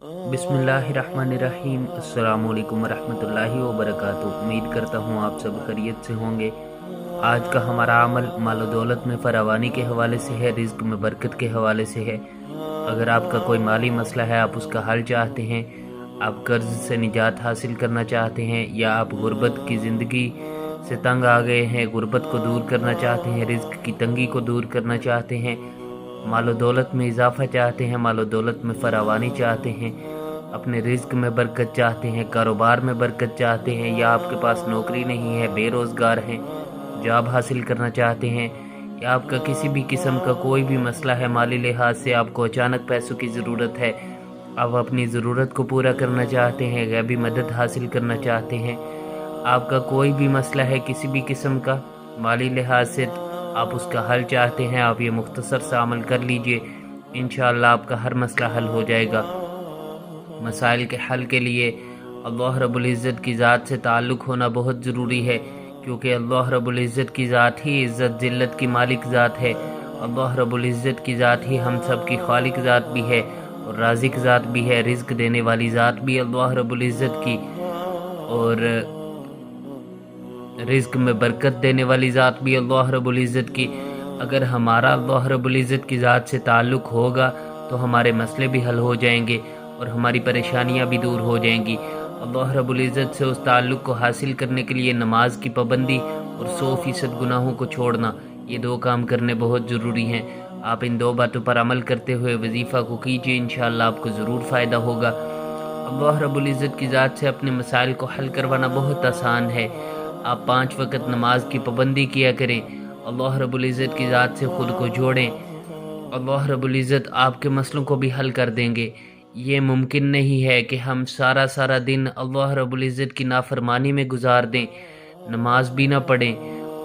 बिस्मिल्लाहिर्रहमानिर्रहीम। अस्सलामु अलैकुम वरहमतुल्लाहि वबरकातुहू। उम्मीद करता हूँ आप सब खैरियत से होंगे। आज का हमारा अमल माल और दौलत में फरावानी के हवाले से है, रिज़्क में बरकत के हवाले से है। अगर आपका कोई माली मसला है, आप उसका हल चाहते हैं, आप कर्ज से निजात हासिल करना चाहते हैं, या आप गुर्बत की ज़िंदगी से तंग आ गए हैं, गुर्बत को दूर करना चाहते हैं, रिज़्क की तंगी को दूर करना चाहते हैं, माल और दौलत में इजाफ़ा चाहते हैं, माल और दौलत में फरावानी चाहते हैं, अपने रिज़्क में बरकत चाहते हैं, कारोबार में बरकत चाहते हैं, या आपके पास नौकरी नहीं है, बेरोज़गार हैं, जॉब हासिल करना चाहते हैं, या आपका किसी भी किस्म का कोई भी मसला है, माली लिहाज से आपको अचानक पैसों की ज़रूरत है, आप अपनी ज़रूरत को पूरा करना चाहते हैं, गैबी मदद हासिल करना चाहते हैं, आपका कोई भी मसला है किसी भी किस्म का माली लिहाज से, आप उसका हल चाहते हैं, आप ये मुख्तसर सा अमल कर लीजिए, इंशाअल्लाह आपका हर मसला हल हो जाएगा। मसाइल के हल के लिए अल्लाह रब्बुल इज़्ज़त की ज़ात से ताल्लुक़ होना बहुत ज़रूरी है, क्योंकि अल्लाह रब्बुल इज़्ज़त की ज़ात ही इज़्ज़त ज़िल्लत की मालिक ज़ात है। अल्लाह रब्बुल इज़्ज़त की ज़ात ही हम सब की खालिक ज़ात भी है और राज़िक ज़ात भी है, रिज़्क देने वाली ज़ात भी अल्लाह रब्बुल इज़्ज़त की, और रिज़्क में बरकत देने वाली ज़ात भी अल्लाह रब्बुल इज़्ज़त की। अगर हमारा अल्लाह रब्बुल इज़्ज़त की ज़ात से ताल्लुक़ होगा तो हमारे मसले भी हल हो जाएंगे और हमारी परेशानियां भी दूर हो जाएंगी। अल्लाह रब्बुल इज़्ज़त से उस ताल्लुक़ को हासिल करने के लिए नमाज की पाबंदी और 100% गुनाहों को छोड़ना, ये दो काम करने बहुत ज़रूरी हैं। आप इन दो बातों पर अमल करते हुए वजीफ़ा को कीजिए, इंशाअल्लाह आपको ज़रूर फ़ायदा होगा। अल्लाह रब्बुल इज़्ज़त की ज़ात से अपने मसाइल को हल करवाना बहुत आसान है। आप 5 वक़्त नमाज की पाबंदी किया करें, अल्लाह रब्बुल इज़्ज़त की ज़ात से ख़ुद को जोड़ें, अल्लाह रब्बुल इज़्ज़त आपके मसलों को भी हल कर देंगे। ये मुमकिन नहीं है कि हम सारा दिन अल्लाह रब्बुल इज़्ज़त की नाफरमानी में गुजार दें, नमाज भी ना पढ़ें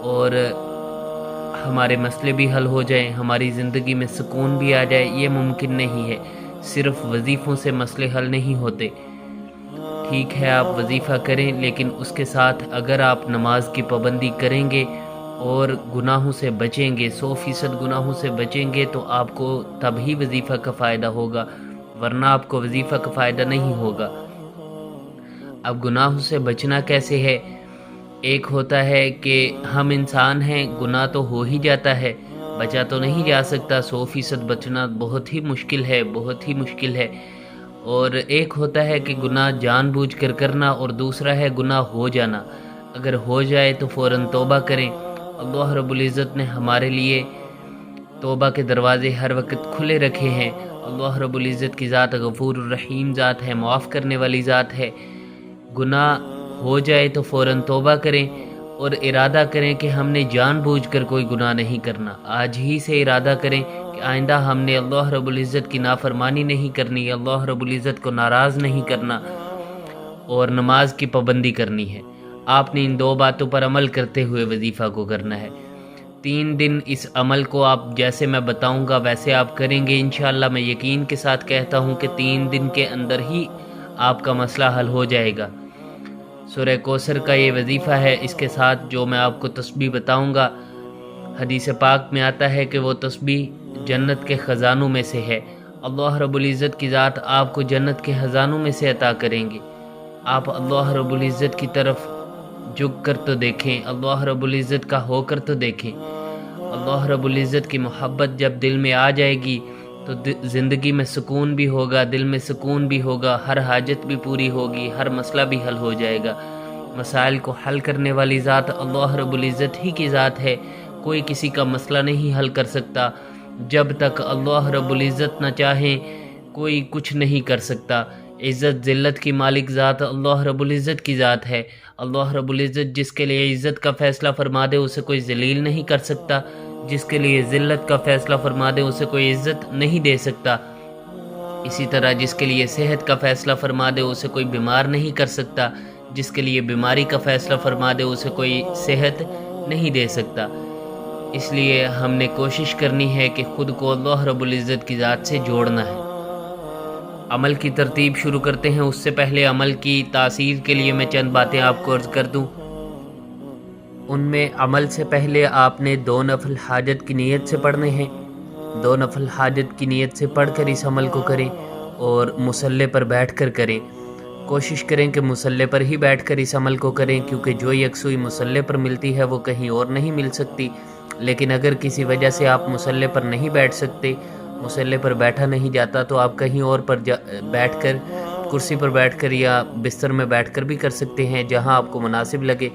और हमारे मसले भी हल हो जाएं, हमारी ज़िंदगी में सुकून भी आ जाए। ये मुमकिन नहीं है। सिर्फ़ वजीफ़ों से मसले हल नहीं होते। ठीक है, आप वजीफ़ा करें, लेकिन उसके साथ अगर आप नमाज की पाबंदी करेंगे और गुनाहों से बचेंगे, 100% गुनाहों से बचेंगे, तो आपको तभी वजीफ़ा का फ़ायदा होगा, वरना आपको वजीफ़ा का फ़ायदा नहीं होगा। अब गुनाहों से बचना कैसे है? एक होता है कि हम इंसान हैं, गुनाह तो हो ही जाता है, बचा तो नहीं जा सकता। 100% बचना बहुत ही मुश्किल है, बहुत ही मुश्किल है। और एक होता है कि गुनाह जानबूझकर करना, और दूसरा है गुनाह हो जाना। अगर हो जाए तो फ़ौरन तौबा करें। अल्लाह रब्बुल इज़्ज़त ने हमारे लिए तौबा के दरवाज़े हर वक्त खुले रखे हैं। अल्लाह रब्बुल इज़्ज़त की ज़ात गफ़ूरुर रहीम ज़ात है, मुआफ़ करने वाली ज़ात है। गुनाह हो जाए तो फ़ौरन तौबा करें और इरादा करें कि हमने जानबूझकर कोई गुनाह नहीं करना। आज ही से इरादा करें कि आइंदा हमने अल्लाह रब्बुल इज़्ज़त की नाफरमानी नहीं करनी, अल्लाह रब्बुल इज़्ज़त को नाराज़ नहीं करना और नमाज की पाबंदी करनी है। आपने इन दो बातों पर अमल करते हुए वजीफ़ा को करना है। 3 दिन इस अमल को आप जैसे मैं बताऊंगा वैसे आप करेंगे, इंशाअल्लाह मैं यकीन के साथ कहता हूं कि 3 दिन के अंदर ही आपका मसला हल हो जाएगा। सूरह कौसर का ये वजीफ़ा है, इसके साथ जो मैं आपको तस्बीह बताऊंगा, हदीस पाक में आता है कि वो तस्बीह जन्नत के ख़जानों में से है। अल्लाह रब्बुल इज़्ज़त की ज़ात आपको जन्नत के ख़जानों में से अता करेंगे। आप अल्लाह रब्बुल इज़्ज़त की तरफ झुक कर तो देखें, अल्लाह रब्बुल इज़्ज़त का होकर तो देखें। अल्लाह रब्बुल इज़्ज़त की मोहब्बत जब दिल में आ जाएगी तो ज़िंदगी में सुकून भी होगा, दिल में सुकून भी होगा, हर हाजत भी पूरी होगी, हर मसला भी हल हो जाएगा। मसाइल को हल करने वाली ज़ात अल्लाह रब्बुल इज़्ज़त ही की ज़ात है। कोई किसी का मसला नहीं हल कर सकता। जब तक अल्लाह रब्बुल इज़्ज़त न चाहें, कोई कुछ नहीं कर सकता। इज़्ज़त ज़िल्लत की मालिक ज़ात अल्लाह रब्बुल इज़्ज़त की ज़ात है। अल्लाह रब्बुल इज़्ज़त जिसके लिए इज़्ज़त का फ़ैसला फरमा दे, उसे कोई ज़लील नहीं कर सकता। जिसके लिए ज़िल्लत का फ़ैसला फरमा दे, उसे कोई इज़्ज़त नहीं दे सकता। इसी तरह जिसके लिए सेहत का फ़ैसला फरमा दे, उसे कोई बीमार नहीं कर सकता। जिसके लिए बीमारी का फ़ैसला फरमा दे, उसे कोई सेहत नहीं दे सकता। इसलिए हमने कोशिश करनी है कि ख़ुद को अल्लाह रब्बुल इज़्ज़त की ज़ात से जोड़ना है। अमल की तरतीब शुरू करते हैं, उससे पहले अमल की तासीर के लिए मैं चंद बातें आपको अर्ज़ कर दूँ। उनमें अमल से पहले आपने 2 नफल हाजत की नीयत से पढ़ने हैं। 2 नफल हाजत की नीयत से पढ़कर इस अमल को करें اور مصلی پر بیٹھ کر کریں۔ کوشش کریں کہ مصلی پر ہی بیٹھ کر اس عمل کو کریں، کیونکہ جو یکسوئی مصلی پر ملتی ہے وہ کہیں اور نہیں مل سکتی۔ لیکن اگر کسی وجہ سے آپ مصلی پر نہیں بیٹھ سکتے، مصلی پر بیٹھا نہیں جاتا، تو آپ کہیں اور پر بیٹھ کر، کرسی پر بیٹھ کر یا بستر میں بیٹھ کر بھی کر سکتے ہیں، جہاں آپ کو مناسب لگے۔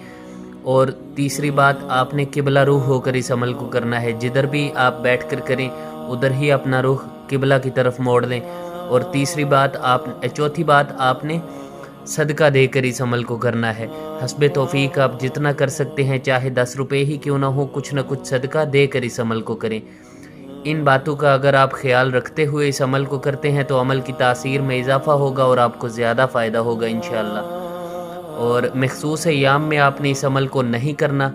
اور تیسری بات، آپ نے قبلہ روح ہو کر اس عمل کو کرنا ہے۔ جدھر بھی آپ بیٹھ کر کریں ادھر ہی اپنا رخ قبلہ کی طرف موڑ دیں۔ اور چوتھی بات، آپ نے صدقہ دے کر اس عمل کو کرنا ہے۔ حسب توفیق آپ جتنا کر سکتے ہیں، چاہے 10 روپے ہی کیوں نہ ہو، کچھ نہ کچھ صدقہ دے کر اس عمل کو کریں۔ ان باتوں کا اگر آپ خیال رکھتے ہوئے اس عمل کو کرتے ہیں تو عمل کی تاثیر میں اضافہ ہوگا اور آپ کو زیادہ فائدہ ہوگا انشاءاللہ۔ اور مخصوص ایام میں آپ نے اس عمل کو نہیں کرنا،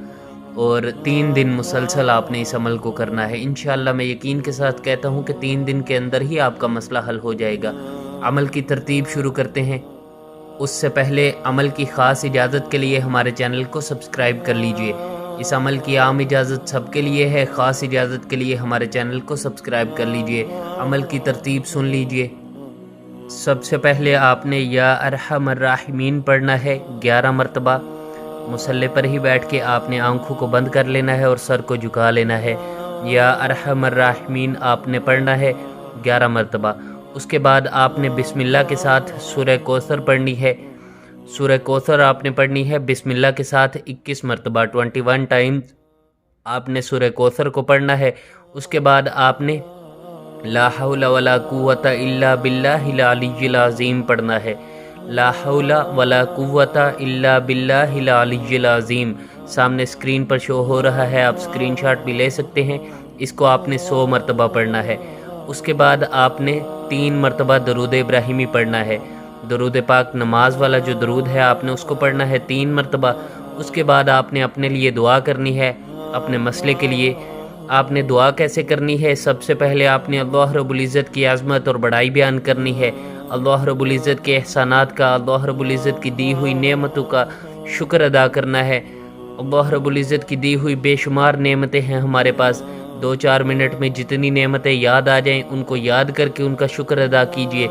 اور 3 دن مسلسل آپ نے اس عمل کو کرنا ہے۔ انشاءاللہ میں یقین کے ساتھ کہتا ہوں کہ 3 دن کے اندر ہی آپ کا مسئلہ حل ہو جائے گا۔ عمل کی ترتیب شروع کرتے ہیں۔ اس سے پہلے عمل کی خاص اجازت کے لیے ہمارے چینل کو سبسکرائب کر لیجئے۔ اس عمل کی عام اجازت سب کے لیے ہے، خاص اجازت کے لیے ہمارے چینل کو سبسکرائب کر لیجئے۔ عمل کی ترتیب سن لیجئے۔ سب سے پہلے آپ نے یا ارحم الراحمین پڑھنا ہے 11 مرتبہ۔ مصلی پر ہی بیٹھ کے آپ نے آنکھوں کو بند کر لینا ہے اور سر کو جھکا لینا ہے۔ یا ارحم الراحمین آپ نے پڑھنا ہے 11 مرتبہ۔ اس کے بعد آپ نے بسم اللہ کے ساتھ سورہ کوثر پڑھنی ہے۔ سورہ کوثر آپ نے پڑھنی ہے بسم اللہ کے ساتھ 21 مرتبہ، 21 ٹائمز آپ نے سورہ کوثر کو پڑھنا ہے۔ اس کے بعد آپ نے لا حول ولا قوت الا باللہ العلی العظیم پڑھنا ہے۔ لا حول ولا قوت الا باللہ العلی العظیم سامنے اسکرین پر شو ہو رہا ہے، آپ اسکرین شاٹ بھی لے سکتے ہیں۔ اس کو آپ نے 100 مرتبہ پڑھنا ہے۔ اس کے بعد آپ نے 3 مرتبہ درود ابراہیمی پڑھنا ہے۔ درود پاک نماز والا جو درود ہے آپ نے اس کو پڑھنا ہے 3 مرتبہ۔ اس کے بعد آپ نے اپنے لیے دعا کرنی ہے، اپنے مسئلے کے لیے۔ آپ نے دعا کیسے کرنی ہے؟ سب سے پہلے آپ نے اللہ رب العزت کی عظمت اور بڑائی بیان کرنی ہے، اللہ رب العزت کے احسانات کا، اللہ رب العزت کی دی ہوئی نعمتوں کا شکر ادا کرنا ہے۔ اللہ رب العزت کی دی ہوئی بے شمار نعمتیں ہیں ہمارے پاس، 2-4 منٹ میں جتنی نعمتیں یاد آ جائیں ان کو یاد کر کے ان کا شکر ادا کیجئے،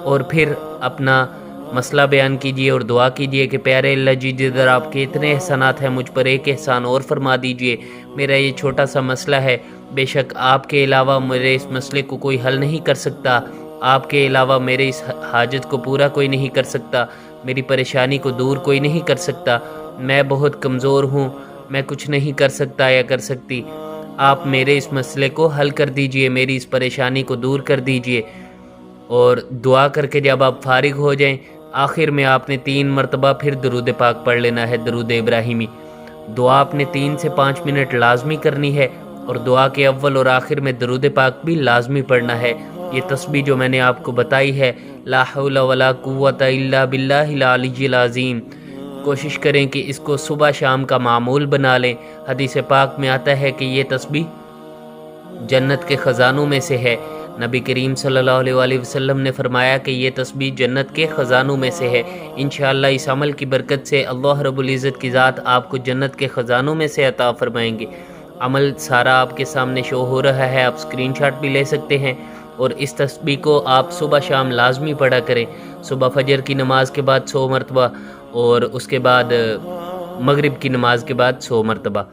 اور پھر اپنا مسئلہ بیان کیجئے اور دعا کیجئے کہ پیارے اللہ جی، جدھر آپ کے اتنے احسانات ہیں مجھ پر ایک احسان اور فرما دیجئے۔ میرا یہ چھوٹا سا مسئلہ ہے، بے شک آپ کے علاوہ میرے اس مسئلے کو کوئی حل نہیں کر سکتا، آپ کے علاوہ میرے اس حاجت کو پورا کوئی نہیں کر سکتا، میری پریشانی کو دور کوئی نہیں کر سکتا، میں بہت کمزور ہوں، میں کچھ نہیں کر سکتا یا کر سکتی، آپ میرے اس مسئلے کو حل کر دیجئے، میری اس پریشانی کو دور کر دیجئے۔ اور دعا کر کے جب آپ فارغ ہو جائیں، آخر میں آپ نے 3 مرتبہ پھر درود پاک پڑھ لینا ہے، درود ابراہیمی۔ دعا آپ نے 3 سے 5 منٹ لازمی کرنی ہے، اور دعا کے اول اور آخر میں درود پاک بھی لازمی پڑھنا ہے۔ یہ تسبیح جو میں نے آپ کو بتائی ہے، لا حول ولا قوت الا باللہ العلی العظیم، کوشش کریں کہ اس کو صبح شام کا معمول بنا لیں۔ حدیث پاک میں آتا ہے کہ یہ تسبیح جنت کے خزانوں میں سے ہے۔ نبی کریم صلی اللہ علیہ وآلہ وسلم نے فرمایا کہ یہ تسبیح جنت کے خزانوں میں سے ہے۔ انشاءاللہ اس عمل کی برکت سے اللہ رب العزت کی ذات آپ کو جنت کے خزانوں میں سے عطا فرمائیں گے۔ عمل سارا آپ کے سامنے شو ہو رہا ہے، آپ اسکرین شاٹ بھی لے سکتے ہیں، اور اس تسبیح کو آپ صبح شام لازمی پڑھا کریں۔ صبح فجر کی نماز کے بعد 100 مرتبہ، اور اس کے بعد مغرب کی نماز کے بعد 100 مرتبہ۔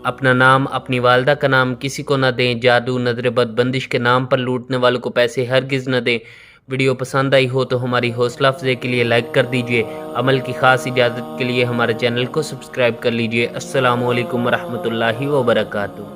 اپنا نام، اپنی والدہ کا نام کسی کو نہ دیں، جادو، نظر بد، بندش کے نام پر لوٹنے والوں کو پیسے ہرگز نہ دیں۔ ویڈیو پسند آئی ہو تو ہماری حوصلہ افزائی کے لیے لائک کر دیجئے، عمل کی خاص اجازت کے لیے ہمارے چینل کو سبسکرائب کر لیجئے۔ السلام علیکم ورحمۃ اللہ وبرکاتہ۔